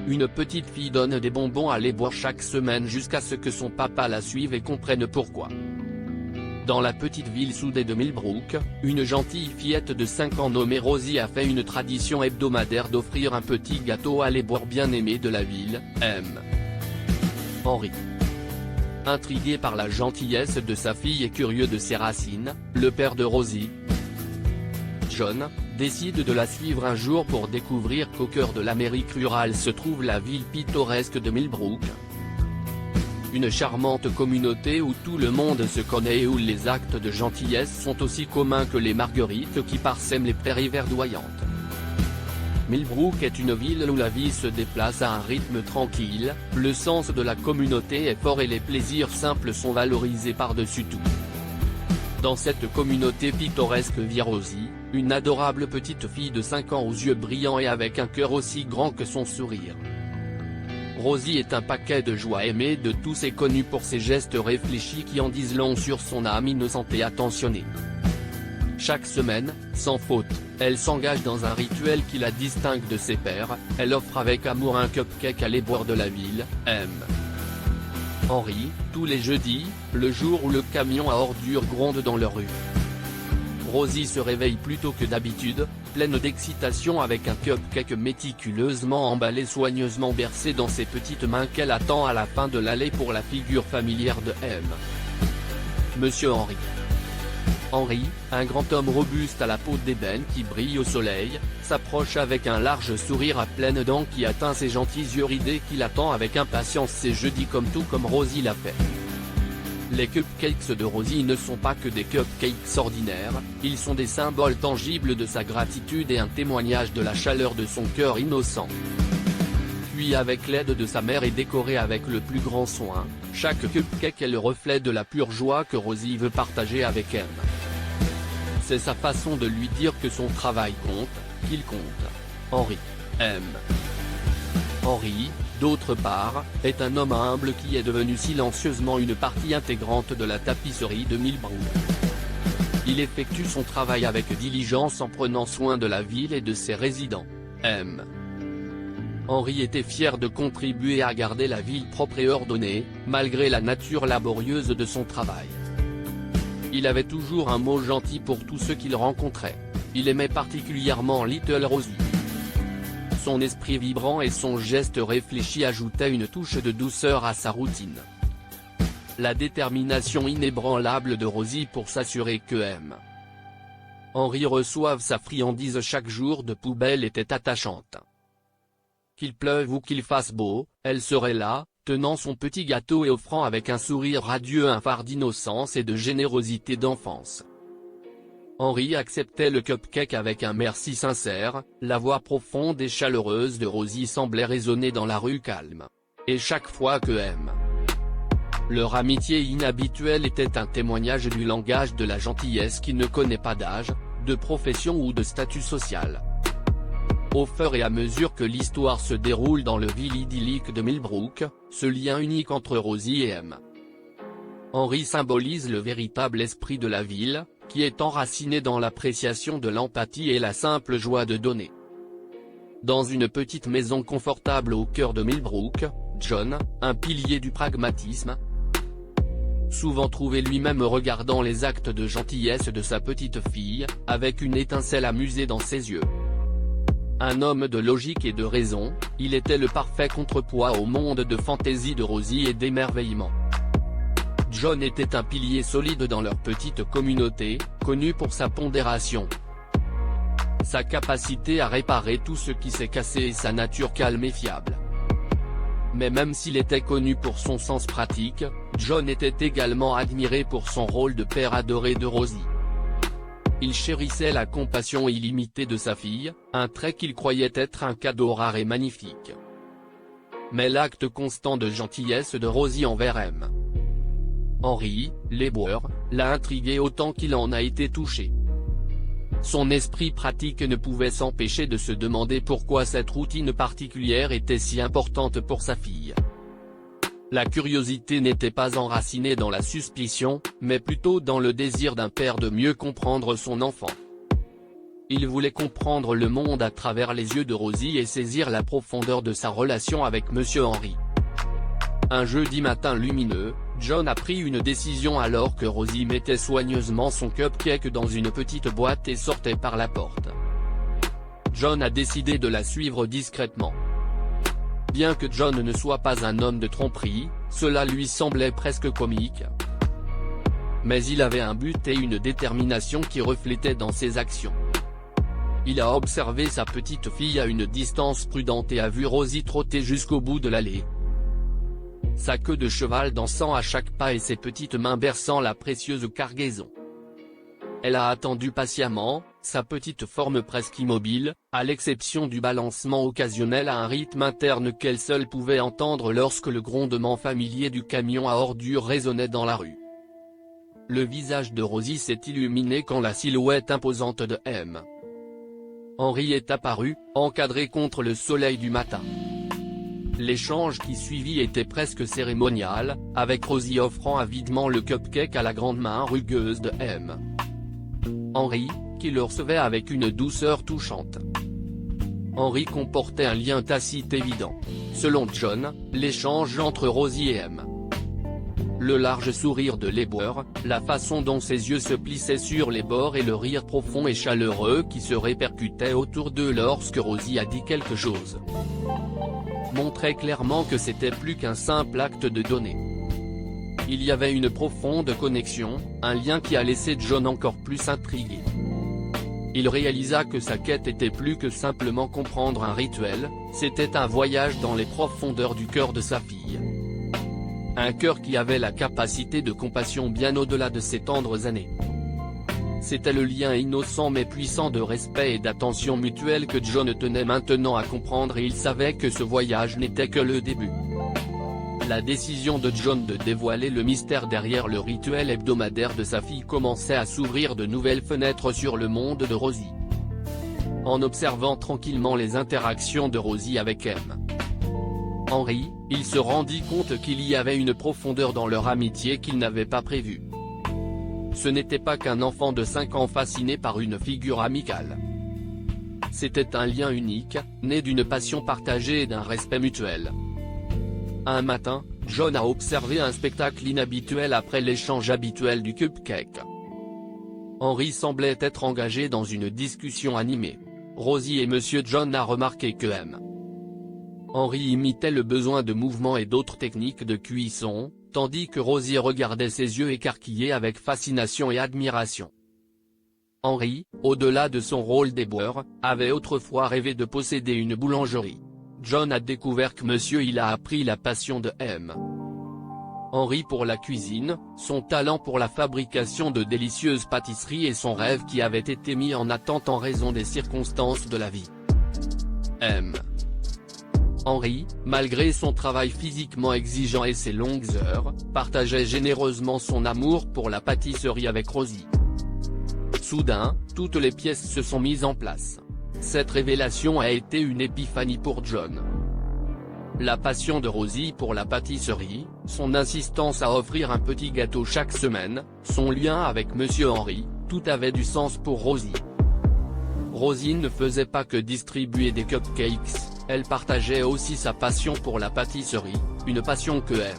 Une petite fille donne des bonbons à les boire chaque semaine jusqu'à ce que son papa la suive et comprenne pourquoi. Dans la petite ville soudée de Millbrook, une gentille fillette de 5 ans nommée Rosie a fait une tradition hebdomadaire d'offrir un petit gâteau à l'éboire bien-aimé de la ville, M. Henry. Intrigué par la gentillesse de sa fille et curieux de ses racines, le père de Rosie, John, décide de la suivre un jour pour découvrir qu'au cœur de l'Amérique rurale se trouve la ville pittoresque de Millbrook. Une charmante communauté où tout le monde se connaît et où les actes de gentillesse sont aussi communs que les marguerites qui parsèment les prairies verdoyantes. Millbrook est une ville où la vie se déplace à un rythme tranquille, le sens de la communauté est fort et les plaisirs simples sont valorisés par-dessus tout. Dans cette communauté pittoresque vit Rosie, une adorable petite fille de 5 ans aux yeux brillants et avec un cœur aussi grand que son sourire. Rosie est un paquet de joie aimée de tous et connue pour ses gestes réfléchis qui en disent long sur son âme innocente et attentionnée. Chaque semaine, sans faute, elle s'engage dans un rituel qui la distingue de ses pairs, elle offre avec amour un cupcake à l'éboire de la ville, M. Henry, tous les jeudis, le jour où le camion à ordures gronde dans leur rue. Rosie se réveille plus tôt que d'habitude, pleine d'excitation avec un cupcake méticuleusement emballé soigneusement bercé dans ses petites mains qu'elle attend à la fin de l'allée pour la figure familière de M. Monsieur Henry. Henry, un grand homme robuste à la peau d'ébène qui brille au soleil, s'approche avec un large sourire à pleines dents qui atteint ses gentils yeux ridés qu'il attend avec impatience ces jeudis tout comme Rosie l'a fait. Les cupcakes de Rosie ne sont pas que des cupcakes ordinaires, ils sont des symboles tangibles de sa gratitude et un témoignage de la chaleur de son cœur innocent. Puis avec l'aide de sa mère et décoré avec le plus grand soin, chaque cupcake est le reflet de la pure joie que Rosie veut partager avec M. C'est sa façon de lui dire que son travail compte, qu'il compte. Henry. M. Henry, d'autre part, est un homme humble qui est devenu silencieusement une partie intégrante de la tapisserie de Millbrook. Il effectue son travail avec diligence en prenant soin de la ville et de ses résidents. M. Henry était fier de contribuer à garder la ville propre et ordonnée, malgré la nature laborieuse de son travail. Il avait toujours un mot gentil pour tous ceux qu'il rencontrait. Il aimait particulièrement Little Rosie. Son esprit vibrant et son geste réfléchi ajoutaient une touche de douceur à sa routine. La détermination inébranlable de Rosie pour s'assurer que M. Henry reçoive sa friandise chaque jour de poubelle était attachante. Qu'il pleuve ou qu'il fasse beau, elle serait là, tenant son petit gâteau et offrant avec un sourire radieux un phare d'innocence et de générosité d'enfance. Henry acceptait le cupcake avec un merci sincère, la voix profonde et chaleureuse de Rosie semblait résonner dans la rue calme. Et chaque fois que M. Leur amitié inhabituelle était un témoignage du langage de la gentillesse qui ne connaît pas d'âge, de profession ou de statut social. Au fur et à mesure que l'histoire se déroule dans le ville idyllique de Millbrook, ce lien unique entre Rosie et M. Henry symbolise le véritable esprit de la ville, qui est enraciné dans l'appréciation de l'empathie et la simple joie de donner. Dans une petite maison confortable au cœur de Millbrook, John, un pilier du pragmatisme, souvent trouvé lui-même regardant les actes de gentillesse de sa petite fille, avec une étincelle amusée dans ses yeux. Un homme de logique et de raison, il était le parfait contrepoids au monde de fantaisie de Rosie et d'émerveillement. John était un pilier solide dans leur petite communauté, connu pour sa pondération, sa capacité à réparer tout ce qui s'est cassé et sa nature calme et fiable. Mais même s'il était connu pour son sens pratique, John était également admiré pour son rôle de père adoré de Rosie. Il chérissait la compassion illimitée de sa fille, un trait qu'il croyait être un cadeau rare et magnifique. Mais l'acte constant de gentillesse de Rosie envers M. Henry, l'éboire, l'a intrigué autant qu'il en a été touché. Son esprit pratique ne pouvait s'empêcher de se demander pourquoi cette routine particulière était si importante pour sa fille. La curiosité n'était pas enracinée dans la suspicion, mais plutôt dans le désir d'un père de mieux comprendre son enfant. Il voulait comprendre le monde à travers les yeux de Rosie et saisir la profondeur de sa relation avec Monsieur Henry. Un jeudi matin lumineux, John a pris une décision alors que Rosie mettait soigneusement son cupcake dans une petite boîte et sortait par la porte. John a décidé de la suivre discrètement. Bien que John ne soit pas un homme de tromperie, cela lui semblait presque comique. Mais il avait un but et une détermination qui reflétaient dans ses actions. Il a observé sa petite fille à une distance prudente et a vu Rosie trotter jusqu'au bout de l'allée. Sa queue de cheval dansant à chaque pas et ses petites mains berçant la précieuse cargaison. Elle a attendu patiemment, sa petite forme presque immobile, à l'exception du balancement occasionnel à un rythme interne qu'elle seule pouvait entendre lorsque le grondement familier du camion à ordures résonnait dans la rue. Le visage de Rosie s'est illuminé quand la silhouette imposante de M. Henry est apparu, encadré contre le soleil du matin. L'échange qui suivit était presque cérémonial, avec Rosie offrant avidement le cupcake à la grande main rugueuse de M. Henry, qui le recevait avec une douceur touchante. Henry comportait un lien tacite évident. Selon John, l'échange entre Rosie et M. Le large sourire de l'éboueur, la façon dont ses yeux se plissaient sur les bords et le rire profond et chaleureux qui se répercutait autour d'eux lorsque Rosie a dit quelque chose, montraient clairement que c'était plus qu'un simple acte de donner. Il y avait une profonde connexion, un lien qui a laissé John encore plus intrigué. Il réalisa que sa quête était plus que simplement comprendre un rituel, c'était un voyage dans les profondeurs du cœur de sa fille. Un cœur qui avait la capacité de compassion bien au-delà de ses tendres années. C'était le lien innocent mais puissant de respect et d'attention mutuelle que John tenait maintenant à comprendre et il savait que ce voyage n'était que le début. La décision de John de dévoiler le mystère derrière le rituel hebdomadaire de sa fille commençait à s'ouvrir de nouvelles fenêtres sur le monde de Rosie. En observant tranquillement les interactions de Rosie avec M. Henry, il se rendit compte qu'il y avait une profondeur dans leur amitié qu'il n'avait pas prévue. Ce n'était pas qu'un enfant de 5 ans fasciné par une figure amicale. C'était un lien unique, né d'une passion partagée et d'un respect mutuel. Un matin, John a observé un spectacle inhabituel après l'échange habituel du cupcake. Henry semblait être engagé dans une discussion animée. Rosie et Monsieur John a remarqué que M. Henry imitait le besoin de mouvement et d'autres techniques de cuisson, tandis que Rosie regardait ses yeux écarquillés avec fascination et admiration. Henry, au-delà de son rôle d'éboueur, avait autrefois rêvé de posséder une boulangerie. John a découvert que monsieur il a appris la passion de M. Henry pour la cuisine, son talent pour la fabrication de délicieuses pâtisseries et son rêve qui avait été mis en attente en raison des circonstances de la vie. M. Henry, malgré son travail physiquement exigeant et ses longues heures, partageait généreusement son amour pour la pâtisserie avec Rosie. Soudain, toutes les pièces se sont mises en place. Cette révélation a été une épiphanie pour John. La passion de Rosie pour la pâtisserie, son insistance à offrir un petit gâteau chaque semaine, son lien avec Monsieur Henry, tout avait du sens pour Rosie. Rosie ne faisait pas que distribuer des cupcakes, elle partageait aussi sa passion pour la pâtisserie, une passion que M.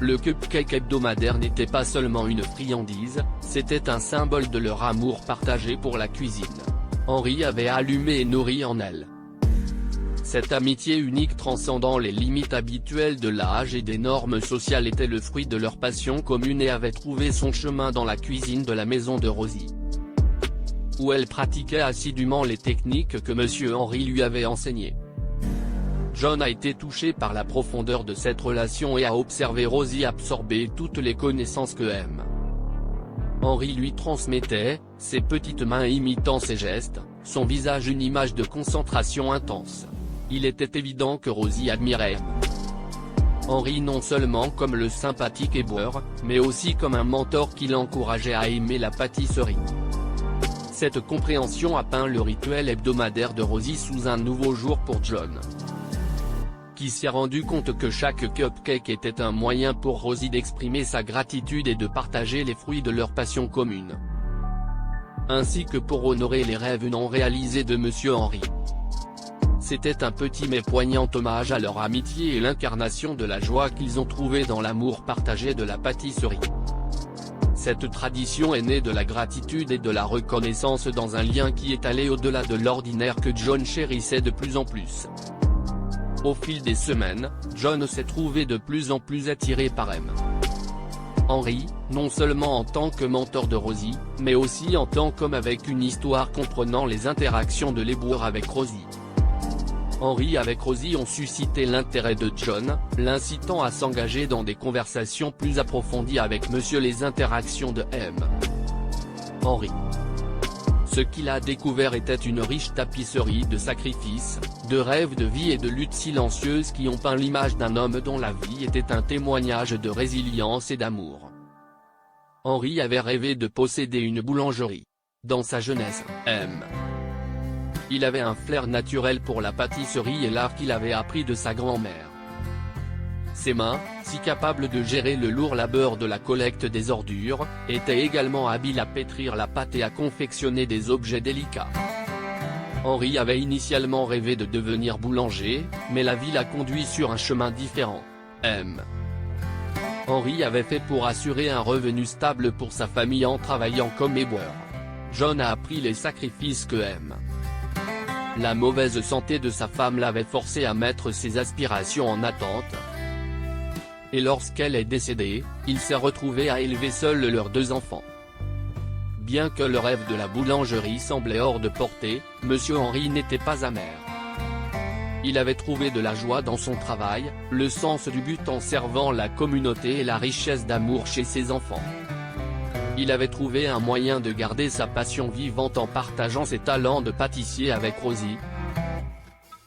Le cupcake hebdomadaire n'était pas seulement une friandise, c'était un symbole de leur amour partagé pour la cuisine. Henry avait allumé et nourri en elle. Cette amitié unique transcendant les limites habituelles de l'âge et des normes sociales était le fruit de leur passion commune et avait trouvé son chemin dans la cuisine de la maison de Rosie, où elle pratiquait assidûment les techniques que Monsieur Henry lui avait enseignées. John a été touché par la profondeur de cette relation et a observé Rosie absorber toutes les connaissances que M. Henry lui transmettait, ses petites mains imitant ses gestes, son visage une image de concentration intense. Il était évident que Rosie admirait M. Henry non seulement comme le sympathique éboueur, mais aussi comme un mentor qui l'encourageait à aimer la pâtisserie. Cette compréhension a peint le rituel hebdomadaire de Rosie sous un nouveau jour pour John, qui s'est rendu compte que chaque cupcake était un moyen pour Rosie d'exprimer sa gratitude et de partager les fruits de leur passion commune. ainsi que pour honorer les rêves non réalisés de Monsieur Henry. C'était un petit mais poignant hommage à leur amitié et l'incarnation de la joie qu'ils ont trouvée dans l'amour partagé de la pâtisserie. Cette tradition est née de la gratitude et de la reconnaissance dans un lien qui est allé au-delà de l'ordinaire que John chérissait de plus en plus. Au fil des semaines, John s'est trouvé de plus en plus attiré par M. Henry, non seulement en tant que mentor de Rosie, mais aussi en tant qu'homme avec une histoire comprenant les interactions de l'éboueur avec Rosie. Henry avec Rosie ont suscité l'intérêt de John, l'incitant à s'engager dans des conversations plus approfondies avec Monsieur. Les interactions de M. Henry. Ce qu'il a découvert était une riche tapisserie de sacrifices, de rêves de vie et de luttes silencieuses qui ont peint l'image d'un homme dont la vie était un témoignage de résilience et d'amour. Henry avait rêvé de posséder une boulangerie. Dans sa jeunesse, M. Il avait un flair naturel pour la pâtisserie et l'art qu'il avait appris de sa grand-mère. Ses mains, si capables de gérer le lourd labeur de la collecte des ordures, étaient également habiles à pétrir la pâte et à confectionner des objets délicats. Henry avait initialement rêvé de devenir boulanger, mais la vie l'a conduit sur un chemin différent. M. Henry avait fait pour assurer un revenu stable pour sa famille en travaillant comme éboueur. John a appris les sacrifices que M. La mauvaise santé de sa femme l'avait forcé à mettre ses aspirations en attente. Et lorsqu'elle est décédée, il s'est retrouvé à élever seul leurs 2 enfants. Bien que le rêve de la boulangerie semblait hors de portée, Monsieur Henry n'était pas amer. Il avait trouvé de la joie dans son travail, le sens du but en servant la communauté et la richesse d'amour chez ses enfants. Il avait trouvé un moyen de garder sa passion vivante en partageant ses talents de pâtissier avec Rosie.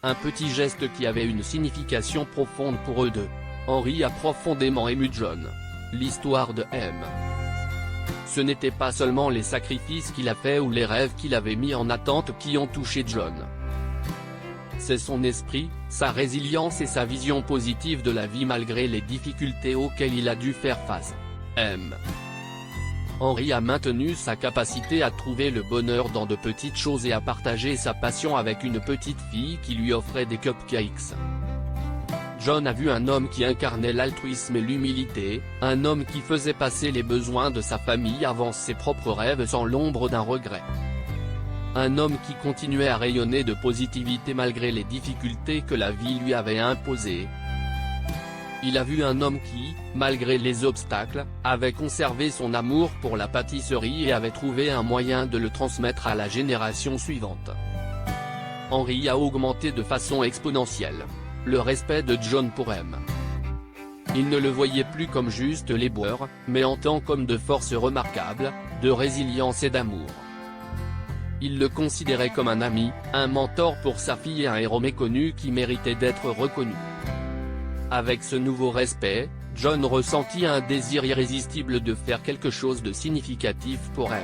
Un petit geste qui avait une signification profonde pour eux deux. Henry a profondément ému John. L'histoire de M. Ce n'était pas seulement les sacrifices qu'il a faits ou les rêves qu'il avait mis en attente qui ont touché John. C'est son esprit, sa résilience et sa vision positive de la vie malgré les difficultés auxquelles il a dû faire face. M. Henry a maintenu sa capacité à trouver le bonheur dans de petites choses et à partager sa passion avec une petite fille qui lui offrait des cupcakes. John a vu un homme qui incarnait l'altruisme et l'humilité, un homme qui faisait passer les besoins de sa famille avant ses propres rêves sans l'ombre d'un regret. Un homme qui continuait à rayonner de positivité malgré les difficultés que la vie lui avait imposées. Il a vu un homme qui, malgré les obstacles, avait conservé son amour pour la pâtisserie et avait trouvé un moyen de le transmettre à la génération suivante. Henry a augmenté de façon exponentielle le respect de John pour M. Il ne le voyait plus comme juste l'éboueur, mais en tant qu'homme de force remarquable, de résilience et d'amour. Il le considérait comme un ami, un mentor pour sa fille et un héros méconnu qui méritait d'être reconnu. Avec ce nouveau respect, John ressentit un désir irrésistible de faire quelque chose de significatif pour M.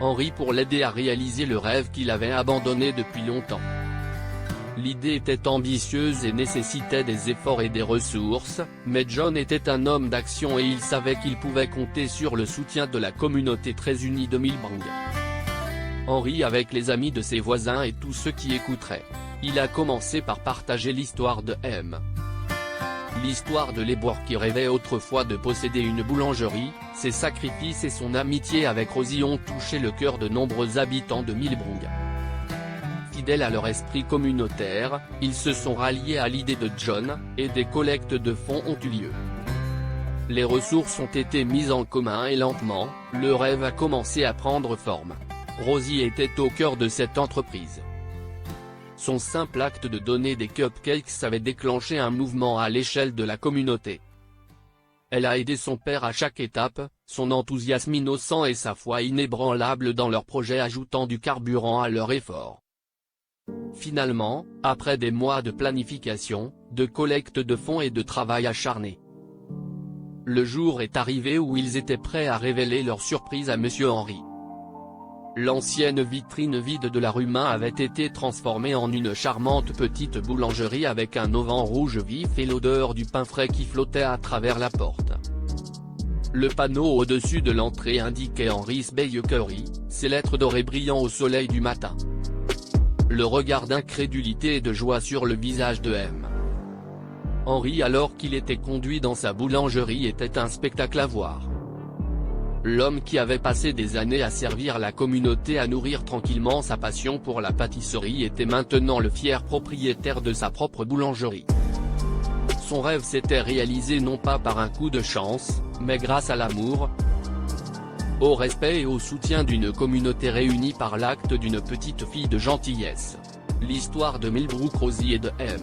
Henry pour l'aider à réaliser le rêve qu'il avait abandonné depuis longtemps. L'idée était ambitieuse et nécessitait des efforts et des ressources, mais John était un homme d'action et il savait qu'il pouvait compter sur le soutien de la communauté très unie de Millbrook. Henry avec les amis de ses voisins et tous ceux qui écouteraient. Il a commencé par partager l'histoire de M. L'histoire de l'éboueur qui rêvait autrefois de posséder une boulangerie, ses sacrifices et son amitié avec Rosie ont touché le cœur de nombreux habitants de Millbrook. Fidèles à leur esprit communautaire, ils se sont ralliés à l'idée de John, et des collectes de fonds ont eu lieu. Les ressources ont été mises en commun et lentement, le rêve a commencé à prendre forme. Rosie était au cœur de cette entreprise. Son simple acte de donner des cupcakes avait déclenché un mouvement à l'échelle de la communauté. Elle a aidé son père à chaque étape, son enthousiasme innocent et sa foi inébranlable dans leur projet ajoutant du carburant à leur effort. Finalement, après des mois de planification, de collecte de fonds et de travail acharné, le jour est arrivé où ils étaient prêts à révéler leur surprise à Monsieur Henry. L'ancienne vitrine vide de la rue Main avait été transformée en une charmante petite boulangerie avec un auvent rouge vif et l'odeur du pain frais qui flottait à travers la porte. Le panneau au-dessus de l'entrée indiquait Henry's Bakery, ses lettres dorées brillant au soleil du matin. Le regard d'incrédulité et de joie sur le visage de M. Henry alors qu'il était conduit dans sa boulangerie était un spectacle à voir. L'homme qui avait passé des années à servir la communauté à nourrir tranquillement sa passion pour la pâtisserie était maintenant le fier propriétaire de sa propre boulangerie. Son rêve s'était réalisé non pas par un coup de chance, mais grâce à l'amour, au respect et au soutien d'une communauté réunie par l'acte d'une petite fille de gentillesse. L'histoire de Millbrook Rosie et de M.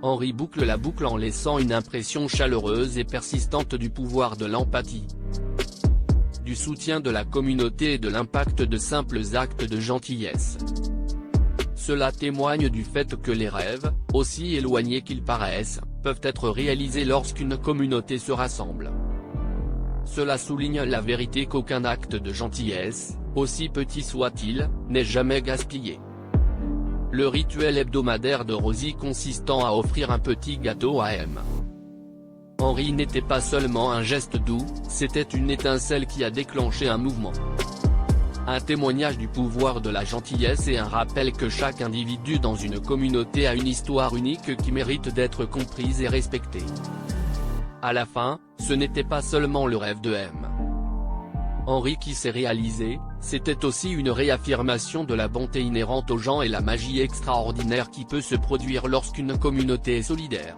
Henry boucle la boucle en laissant une impression chaleureuse et persistante du pouvoir de l'empathie, du soutien de la communauté et de l'impact de simples actes de gentillesse. Cela témoigne du fait que les rêves, aussi éloignés qu'ils paraissent, peuvent être réalisés lorsqu'une communauté se rassemble. Cela souligne la vérité qu'aucun acte de gentillesse, aussi petit soit-il, n'est jamais gaspillé. Le rituel hebdomadaire de Rosie consistant à offrir un petit gâteau à M. Henry n'était pas seulement un geste doux, c'était une étincelle qui a déclenché un mouvement. Un témoignage du pouvoir de la gentillesse et un rappel que chaque individu dans une communauté a une histoire unique qui mérite d'être comprise et respectée. À la fin, ce n'était pas seulement le rêve de M. Henry qui s'est réalisé, c'était aussi une réaffirmation de la bonté inhérente aux gens et la magie extraordinaire qui peut se produire lorsqu'une communauté est solidaire.